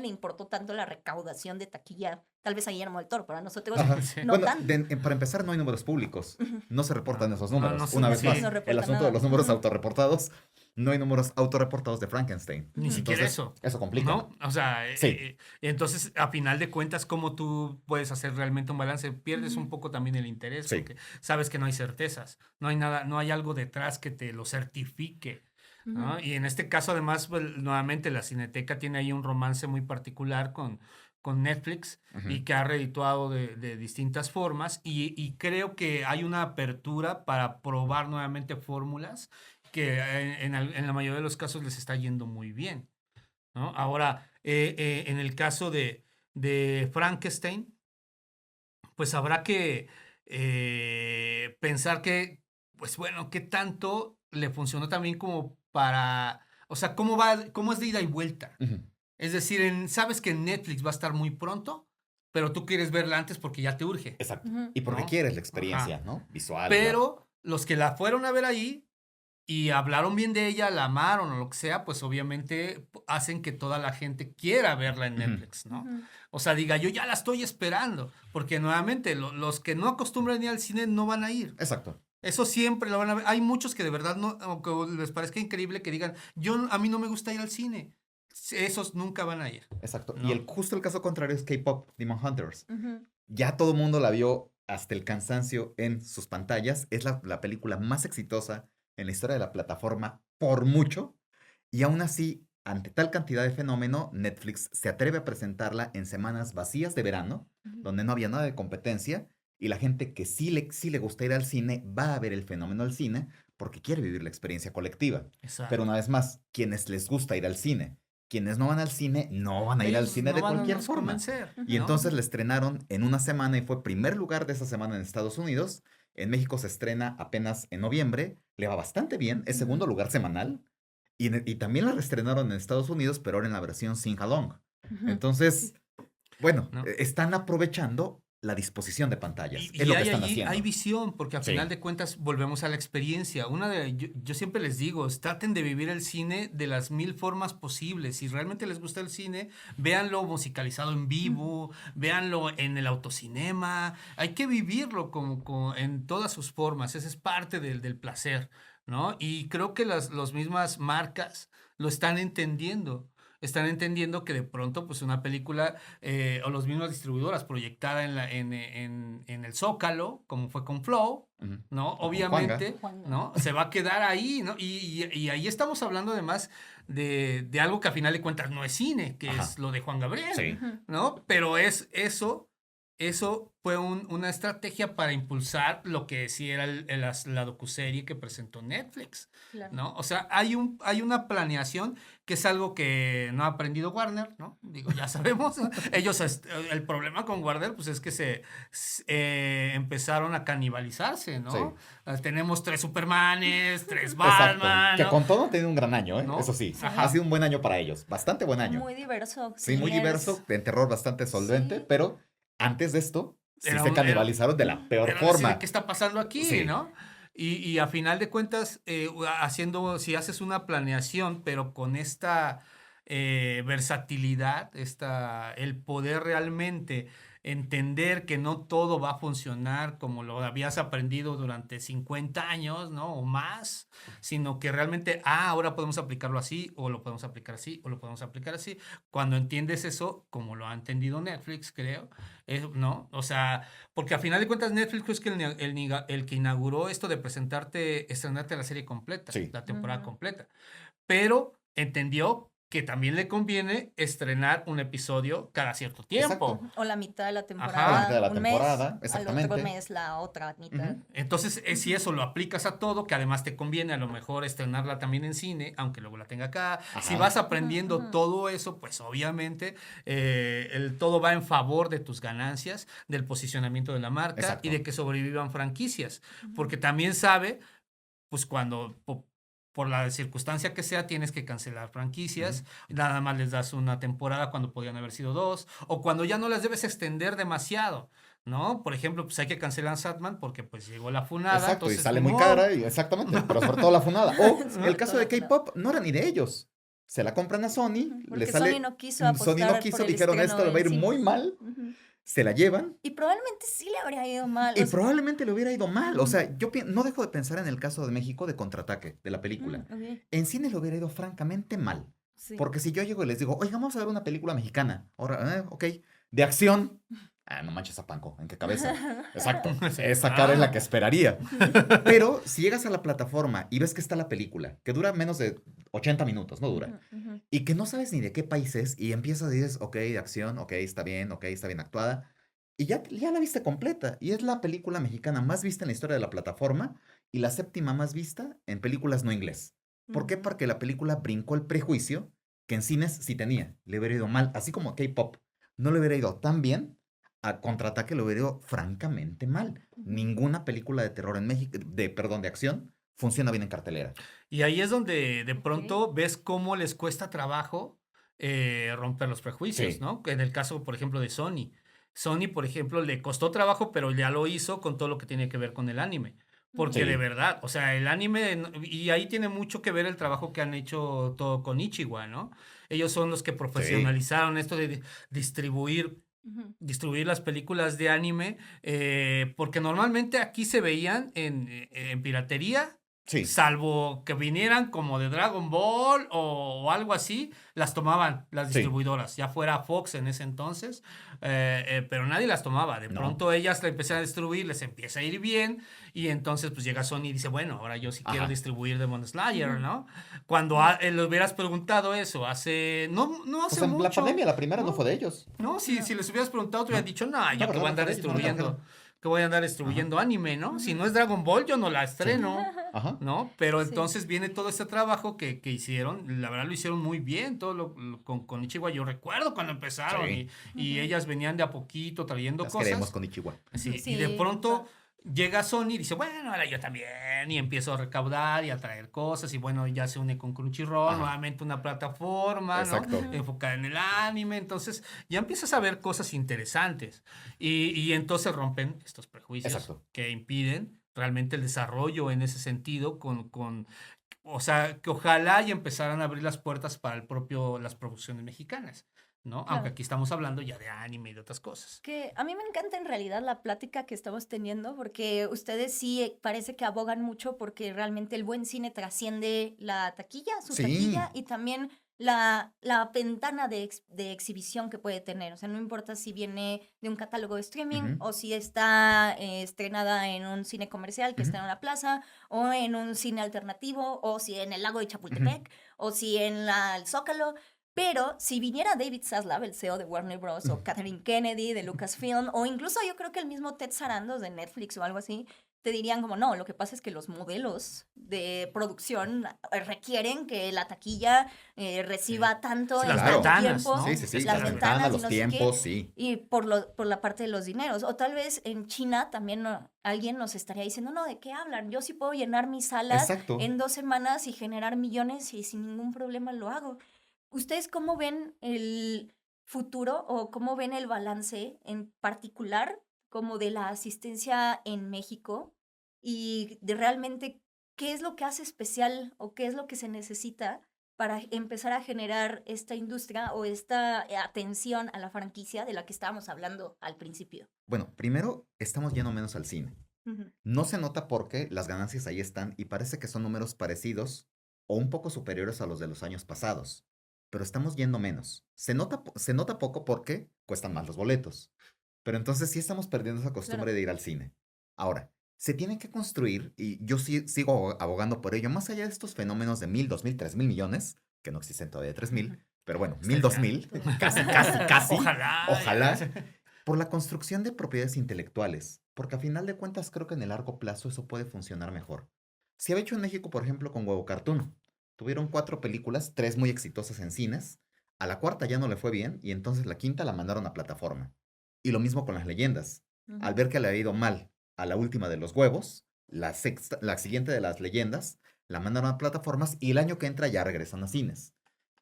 le importó tanto la recaudación de taquilla, tal vez a Guillermo del Toro, pero a nosotros Ajá. Sí. no Bueno, tanto. para empezar, no hay números públicos. Ujú. No se reportan No, esos no, números. no se- Una vez sí. más, No el reporta asunto de nada. los números Ujú. autorreportados, no hay números autorreportados de Frankenstein. Ni Ujú. siquiera Entonces, eso. eso complica. ¿No? O sea, Sí. entonces, a final de cuentas, ¿cómo tú puedes hacer realmente un balance? Pierdes un Ujú. poco también el interés Sí. porque sabes que no hay certezas, no hay nada, no hay algo detrás que te lo certifique, ¿no? Ujú. Y en este caso, además, pues, nuevamente la Cineteca tiene ahí un romance muy particular con Netflix Ujú. y que ha redituado de distintas formas y creo que hay una apertura para probar nuevamente fórmulas que en la mayoría de los casos les está yendo muy bien, ¿no? Ahora, en el caso de Frankenstein, pues habrá que pensar que, pues bueno, qué tanto le funcionó también como para, o sea, cómo es de ida y vuelta. Ujú. Es decir, sabes que en Netflix va a estar muy pronto, pero tú quieres verla antes porque ya te urge, Exacto. Ujú. Y porque ¿no? quieres la Ajá. experiencia, ¿no? Visual. Pero los que la fueron a ver ahí y hablaron bien de ella, la amaron o lo que sea, pues obviamente hacen que toda la gente quiera verla en Ujú. Netflix, ¿no? Ujú. O sea, diga, yo ya la estoy esperando, porque nuevamente los que no acostumbran ir al cine no van a ir. Exacto. Eso siempre lo van a ver. Hay muchos que de verdad no, aunque les parezca increíble que digan, a mí no me gusta ir al cine. Esos nunca van a ir, Exacto. ¿no? Y justo el caso contrario es K-Pop Demon Hunters. Ujú. Ya todo el mundo la vio hasta el cansancio en sus pantallas. Es la película más exitosa en la historia de la plataforma por mucho. Y aún así, ante tal cantidad de fenómeno, Netflix se atreve a presentarla en semanas vacías de verano, Ujú. donde no había nada de competencia. Y la gente que sí le gusta ir al cine va a ver el fenómeno al cine porque quiere vivir la experiencia colectiva. Exacto. Pero una vez más, quienes les gusta ir al cine, quienes no van al cine, no van a ir al Ellos cine no de van a cualquier nos forma. convencer, Y ¿no? entonces la estrenaron en una semana y fue primer lugar de esa semana en Estados Unidos. En México se estrena apenas en noviembre. Le va bastante bien. Es segundo Ujú. lugar semanal. Y también la reestrenaron en Estados Unidos, pero ahora en la versión Sing Along. Ujú. Entonces, bueno, ¿No? están aprovechando la disposición de pantallas. Y, Es lo que hay, están allí- haciendo. hay visión, porque al Sí. final de cuentas volvemos a la experiencia. Yo siempre les digo, traten de vivir el cine de las 1000 formas posibles. Si realmente les gusta el cine, véanlo musicalizado en vivo, véanlo en el autocinema. Hay que vivirlo en todas sus formas. Esa es parte del placer, ¿no? Y creo que las mismas marcas lo están entendiendo. Están entendiendo que de pronto, pues una película o las mismas distribuidoras proyectada en el Zócalo, como fue con Flow, Ujú. ¿no? O con Obviamente, Juanga. ¿no? Se va a quedar ahí, ¿no? Y ahí estamos hablando además de algo que a final de cuentas no es cine, que Ajá. es lo de Juan Gabriel, Sí. Ujú. ¿no? Pero eso fue una estrategia para impulsar lo que sí era la docuserie que presentó Netflix, Claro. ¿no? O sea, hay una planeación que es algo que no ha aprendido Warner, ¿no? Digo, ya sabemos, ¿no? El problema con Warner, pues es que empezaron a canibalizarse, ¿no? Sí. Tenemos 3 Supermanes, 3 Exacto. Batman, Que ¿no? con todo han tenido un gran año, ¿eh? ¿No? Eso sí. Ajá. Ha sido un buen año para ellos. Bastante buen año. Muy diverso. Sí, muy diverso, de terror bastante solvente, Sí. pero antes de esto sí Era se un- canibalizaron de la peor Pero decir, forma. ¿qué está pasando aquí, Sí. no? Y a final de cuentas, si haces una planeación, pero con esta versatilidad, el poder realmente entender que no todo va a funcionar como lo habías aprendido durante 50 años, ¿no? O más, sino que realmente, ahora podemos aplicarlo así, o lo podemos aplicar así, o lo podemos aplicar así. Cuando entiendes eso, como lo ha entendido Netflix, creo, ¿no? O sea, porque a final de cuentas Netflix es que el que inauguró esto de estrenarte la serie completa, Sí. la temporada Ujú. completa. Pero entendió que también le conviene estrenar un episodio cada cierto tiempo. Exacto. O la mitad de la Ajá. temporada. La mitad de la un temporada, mes, exactamente. al otro mes la otra mitad. Ujú. Entonces, si eso lo aplicas a todo, que además te conviene a lo mejor estrenarla también en cine, aunque luego la tenga acá. Si Ajá. vas aprendiendo Ujú, ujú. todo eso, pues obviamente todo va en favor de tus ganancias, del posicionamiento de la marca Exacto. y de que sobrevivan franquicias. Porque también sabe, pues cuando por la circunstancia que sea, tienes que cancelar franquicias, nada más les das una temporada cuando podían haber sido 2, o cuando ya no las debes extender demasiado, ¿no? Por ejemplo, pues hay que cancelar Sandman porque pues llegó la funada. Exacto, y entonces, sale ni muy modo. cara, exactamente, pero sobre todo la funada. O Sobre el caso todo de la funada. K-pop no era ni de ellos. Se la compran a Sony, Ujú, le porque sale. Sony no quiso Sony no apostar quiso, por el dijeron estreno esto le va a en ir muy cines. mal, Ujú. se la llevan Y probablemente sí le habría ido mal. y o sea, probablemente le hubiera ido mal. O sea, no dejo de pensar en el caso de México de Contraataque, de la mm, película. ok, En cine le hubiera ido francamente mal. sí. Porque si yo llego y les digo, oiga, vamos a ver una película mexicana. Ahora, ok, de acción. No manches a Panco, ¿en qué cabeza? Exacto, esa cara es la que esperaría. Pero si llegas a la plataforma y ves que está la película, que dura menos de 80 minutos, no dura, Ujú, ujú. y que no sabes ni de qué país es, y empiezas y dices, ok, de acción, ok, está bien actuada, y ya la viste completa, y es la película mexicana más vista en la historia de la plataforma, y la 7ª más vista en películas no inglés. ¿Por qué? Ujú. Porque la película brincó el prejuicio que en cines sí tenía, le hubiera ido mal, así como K-pop, no le hubiera ido tan bien, a Contraataque le hubiera ido francamente mal. Ujú. Ninguna película de terror en México, de acción, funciona bien en cartelera. Y ahí es donde de Ok. pronto ves cómo les cuesta trabajo romper los prejuicios, Sí. ¿no? En el caso, por ejemplo, de Sony. Sony, por ejemplo, le costó trabajo, pero ya lo hizo con todo lo que tiene que ver con el anime. Porque Sí. de verdad, o sea, el anime, y ahí tiene mucho que ver el trabajo que han hecho todo con Ichiwa, ¿no? Ellos son los que profesionalizaron esto de distribuir Ujú. las películas de anime, porque normalmente aquí se veían en piratería, Sí. salvo que vinieran como de Dragon Ball o algo así, las tomaban las Sí. distribuidoras, ya fuera Fox en ese entonces, pero nadie las tomaba. De No. pronto ellas la empiezan a distribuir, les empieza a ir bien, y entonces pues llega Sony y dice, bueno, ahora yo sí quiero Ajá. distribuir Demon Slayer, Ujú. ¿no? Cuando le hubieras preguntado eso no hace Pues en la mucho. pandemia, la primera no ¿no? fue de ellos. No, si les hubieras preguntado, te hubieran dicho, no, yo que ¿verdad? voy a andar No fue de ellos, no me distribuyendo, trajeron. que voy a andar distribuyendo anime, ¿no? Si no es Dragon Ball, yo no la estreno, Ajá. ¿no? Pero Sí. entonces viene todo este trabajo que hicieron, la verdad lo hicieron muy bien, con Ichiwa, yo recuerdo cuando empezaron Sí. y ellas venían de a poquito trayendo Las cosas. queremos con Ichiwa. Sí, Sí, y de pronto llega Sony y dice, bueno, ahora yo también, y empiezo a recaudar y a traer cosas, y bueno, ya se une con Crunchyroll, Ajá. nuevamente una plataforma, ¿no? Exacto. Ujú. Enfocada en el anime, entonces ya empiezas a ver cosas interesantes, y entonces rompen estos prejuicios Exacto. que impiden realmente el desarrollo en ese sentido o sea, que ojalá y empezaran a abrir las puertas para las producciones mexicanas, ¿no? Aunque Claro. aquí estamos hablando ya de anime y de otras cosas. Que a mí me encanta en realidad la plática que estamos teniendo, porque ustedes sí parece que abogan mucho porque realmente el buen cine trasciende la taquilla, su taquilla, Sí. y también la ventana de exhibición que puede tener. O sea, no importa si viene de un catálogo de streaming Ujú, o si está estrenada en un cine comercial que ujú, está en una plaza, o en un cine alternativo, o si en el lago de ujú. Chapultepec, o si en el Zócalo. Pero si viniera David Zaslav, el CEO de Warner Bros., o Kathleen Kennedy de Lucasfilm, o incluso yo creo que el mismo Ted Sarandos de Netflix o algo así, te dirían como, no, lo que pasa es que los modelos de producción requieren que la taquilla Sí. reciba tanto Sí, en las Claro. tanto ventanas, tiempo, Sí, ¿no? sí, sí. las Las Literalmente. ventanas, ventanas y los no sé qué, tiempos, sí. y por la parte de los dineros. O tal vez en China también alguien nos estaría diciendo, no, ¿de qué hablan? Yo sí puedo llenar mis salas Exacto. en 2 semanas y generar millones y sin ningún problema lo hago. ¿Ustedes cómo ven el futuro o cómo ven el balance en particular como de la asistencia en México y de realmente qué es lo que hace especial o qué es lo que se necesita para empezar a generar esta industria o esta atención a la franquicia de la que estábamos hablando al principio? Bueno, primero, estamos yendo menos al cine. Ujú. No se nota porque las ganancias ahí están y parece que son números parecidos o un poco superiores a los de los años pasados. Pero estamos yendo menos. Se nota poco porque cuestan más los boletos. Pero entonces sí estamos perdiendo esa Claro. costumbre de ir al cine. Ahora, se tienen que construir, y yo sí sigo abogando por ello, más allá de estos fenómenos de 1,000, 2,000, 3,000 millones, que no existen todavía 3,000, pero bueno, 1,000, Estaría dos genial. mil, casi, casi, casi, Ojalá. ojalá, por la construcción de propiedades intelectuales, porque a final de cuentas creo que en el largo plazo eso puede funcionar mejor. Se ha hecho en México, por ejemplo, con Huevo Cartoon. Tuvieron 4 películas, 3 muy exitosas en cines. A la cuarta ya no le fue bien y entonces la quinta la mandaron a plataforma. Y lo mismo con las leyendas. Al Ujú. ver que le había ido mal a la última de los huevos, la siguiente de las leyendas, la mandaron a plataformas y el año que entra ya regresan a cines.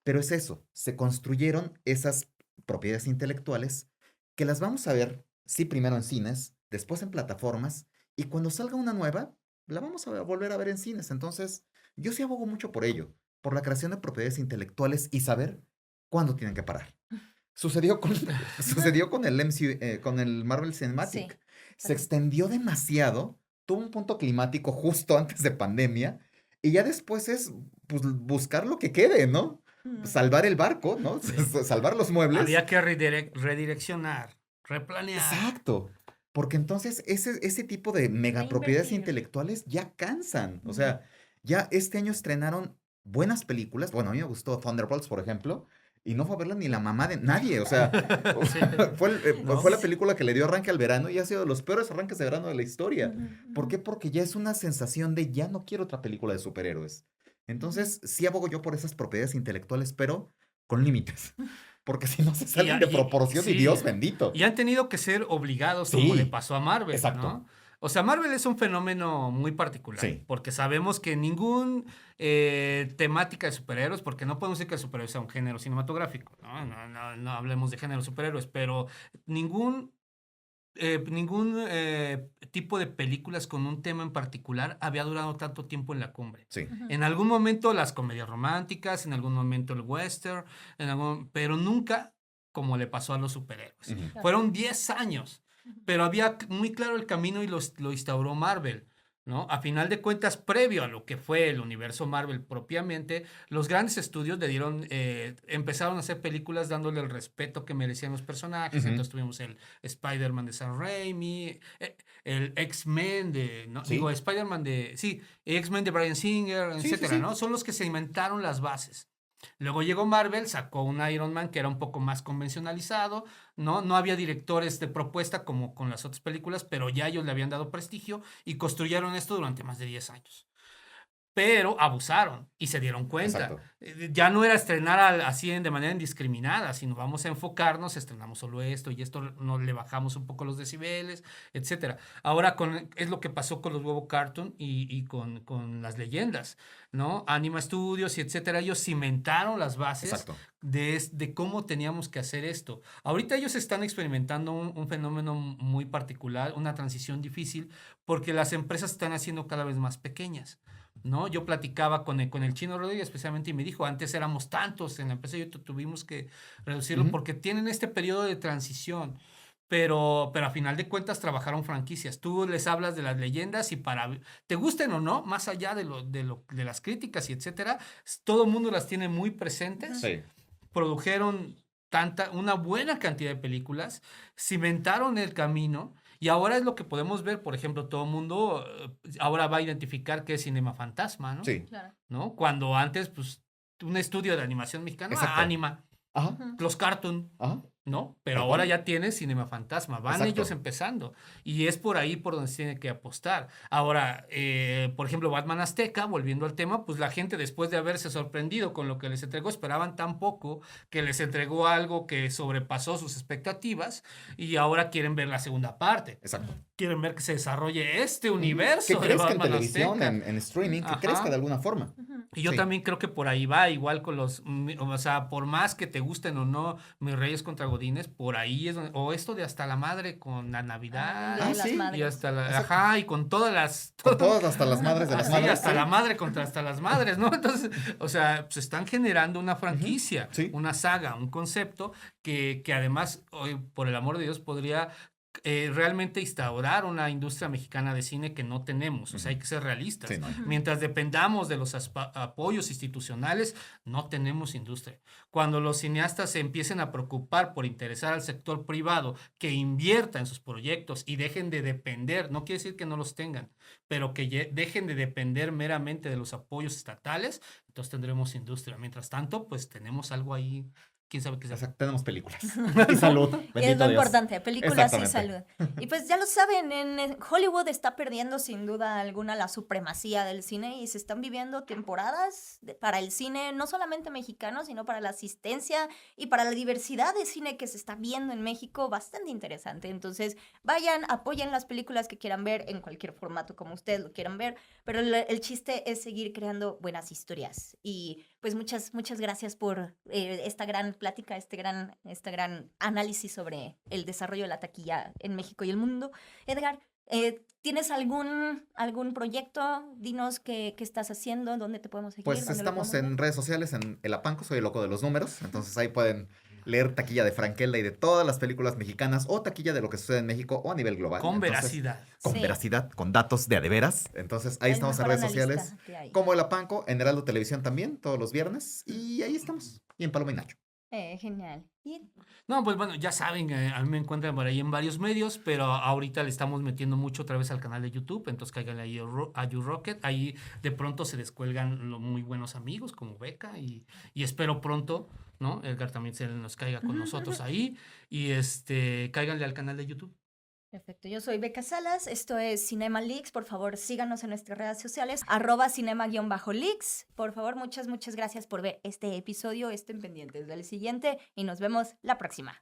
Pero es eso, se construyeron esas propiedades intelectuales que las vamos a ver, sí, primero en cines, después en plataformas, y cuando salga una nueva, la vamos a volver a ver en cines. Entonces, yo sí abogo mucho por ello, por la creación de propiedades intelectuales y saber cuándo tienen que parar. Sucedió con, sucedió con el MCU, con el Marvel Sí, Cinematic. Se exacto. extendió demasiado, tuvo un punto climático justo antes de pandemia, y ya después es pues, buscar lo que quede, ¿no? Ujú. Salvar el barco, ¿no? Sí. Salvar los muebles. Había que redireccionar, replanear. Exacto. Porque entonces ese tipo de megapropiedades Reinvertir. intelectuales ya cansan. O Ujú. sea, ya este año estrenaron buenas películas. Bueno, a mí me gustó Thunderbolts, por ejemplo, y no fue a verla ni la mamá de nadie. O sea, Sí, fue ¿no? la película que le dio arranque al verano y ha sido de los peores arranques de verano de la historia. Ujú, ¿Por ujú, qué? Porque ya es una sensación de ya no quiero otra película de superhéroes. ujú. Entonces, sí abogo yo por esas propiedades intelectuales, pero con límites. Porque si no se Y, salen de proporción y sí, Dios bendito. y han tenido que ser obligados como le Sí, pasó a Marvel, exacto. ¿no? O sea, Marvel es un fenómeno muy particular, Sí. porque sabemos que ningún temática de superhéroes, porque no podemos decir que el superhéroe sea un género cinematográfico, ¿no? No hablemos de género superhéroes, pero ningún tipo de películas con un tema en particular había durado tanto tiempo en la cumbre. Sí. Ujú. En algún momento las comedias románticas, en algún momento el western, pero nunca como le pasó a los superhéroes. Ujú. Claro. Fueron 10 años, Ujú. pero había muy claro el camino y lo instauró Marvel, ¿no? A final de cuentas, previo a lo que fue el universo Marvel propiamente, los grandes estudios empezaron a hacer películas dándole el respeto que merecían los personajes. Ujú. Entonces tuvimos el Spider-Man de Sam Raimi, el X-Men no, digo, Sí. Spider-Man sí, X-Men de Bryan Singer, Sí, sí, etcétera, sí. ¿no? Son los que se inventaron las bases. Luego llegó Marvel, sacó un Iron Man que era un poco más convencionalizado, ¿no? No había directores de propuesta como con las otras películas, pero ya ellos le habían dado prestigio y construyeron esto durante más de 10 años. pero abusaron y se dieron cuenta. Exacto. Ya no era estrenar así de manera indiscriminada, sino vamos a enfocarnos, estrenamos solo esto y esto no le bajamos un poco los decibeles, etcétera. Ahora es lo que pasó con los huevo cartoon y con las leyendas, ¿no? Anima Studios y etcétera, ellos cimentaron las bases Exacto. de cómo teníamos que hacer esto. Ahorita ellos están experimentando un fenómeno muy particular, una transición difícil, porque las empresas están haciendo cada vez más pequeñas, ¿no? Yo platicaba con el Chino Rodríguez especialmente y me dijo, antes éramos tantos en la empresa y tuvimos que reducirlo porque tienen este periodo de transición. Pero a final de cuentas trabajaron franquicias. Tú les hablas de las leyendas y te gusten o no, más allá de las críticas y etcétera, todo el mundo las tiene muy presentes. Sí. Produjeron una buena cantidad de películas, cimentaron el camino y ahora es lo que podemos ver, por ejemplo, todo el mundo ahora va a identificar qué es Cinema Fantasma, ¿no? Sí. Claro. ¿No? Cuando antes, pues, un estudio de animación mexicana, Exacto. Anima, Ajá. los Cartoon, Ajá. ¿no? Pero Tal ahora cual. ya tiene Cinema Fantasma, van Exacto. ellos empezando y es por ahí por donde se tiene que apostar. Ahora, por ejemplo, Batman Azteca, volviendo al tema, pues la gente después de haberse sorprendido con lo que les entregó, esperaban tan poco que les entregó algo que sobrepasó sus expectativas y ahora quieren ver la segunda parte. Exacto. Quieren ver que se desarrolle este universo Que de crezca en Batman televisión, Azteca. en streaming, que Ajá. crezca de alguna forma. Y yo Sí. también creo que por ahí va, igual con o sea, por más que te gusten o no Mis Reyes contra Godines, por ahí es donde, o esto de Hasta la Madre con la Navidad, Día de Ah, las sí. Madres. y hasta Exacto. ajá, y con todas las... Con todas hasta las madres de las Así, madres. hasta sí. la madre contra hasta las madres, ¿no? Entonces, o sea, se están generando una franquicia, Sí. una saga, un concepto que además, hoy, por el amor de Dios, podría realmente instaurar una industria mexicana de cine que no tenemos. O sea, hay que ser realistas. Sí, no. Mientras dependamos de los apoyos institucionales, no tenemos industria. Cuando los cineastas se empiecen a preocupar por interesar al sector privado que invierta en sus proyectos y dejen de depender, no quiere decir que no los tengan, pero que dejen de depender meramente de los apoyos estatales, entonces tendremos industria. Mientras tanto, pues tenemos algo ahí, quién sabe qué sea. Exacto, tenemos películas. Y salud. Y es Bendito lo Dios. importante, películas y salud. Exactamente. Y pues ya lo saben, en Hollywood está perdiendo sin duda alguna la supremacía del cine y se están viviendo temporadas para el cine, no solamente mexicano, sino para la asistencia y para la diversidad de cine que se está viendo en México, bastante interesante. Entonces, vayan, apoyen las películas que quieran ver en cualquier formato como ustedes lo quieran ver, pero el chiste es seguir creando buenas historias. Y pues muchas gracias por esta gran plática, este gran análisis sobre el desarrollo de la taquilla en México y el mundo. Edgar, ¿tienes algún proyecto? Dinos qué estás haciendo, dónde te podemos seguir. Pues dónde lo estamos podemos en ver. redes sociales, en El Apanco, soy el loco de los números. Entonces ahí pueden leer taquilla de Frankelda y de todas las películas mexicanas o taquilla de lo que sucede en México o a nivel global. Con Entonces, veracidad. Con Sí. veracidad, con datos de a de veras. Entonces ahí El estamos en mejor redes analista sociales. que hay. Como El Apanco, en Heraldo Televisión también, todos los viernes. Y ahí estamos. Y en Paloma y Nacho. Genial. Y No, pues bueno, ya saben, a mí me encuentran por ahí en varios medios, pero ahorita le estamos metiendo mucho otra vez al canal de YouTube, entonces cáiganle ahí a YouRocket, ahí de pronto se descuelgan los muy buenos amigos como Beca y espero pronto, ¿no? Edgar también se nos caiga con nosotros ahí y cáiganle al canal de YouTube. perfecto, yo soy Beca Salas, esto es Cinema Leaks, por favor síganos en nuestras redes sociales, @cinema_leaks, por favor muchas gracias por ver este episodio, estén pendientes del siguiente y nos vemos la próxima.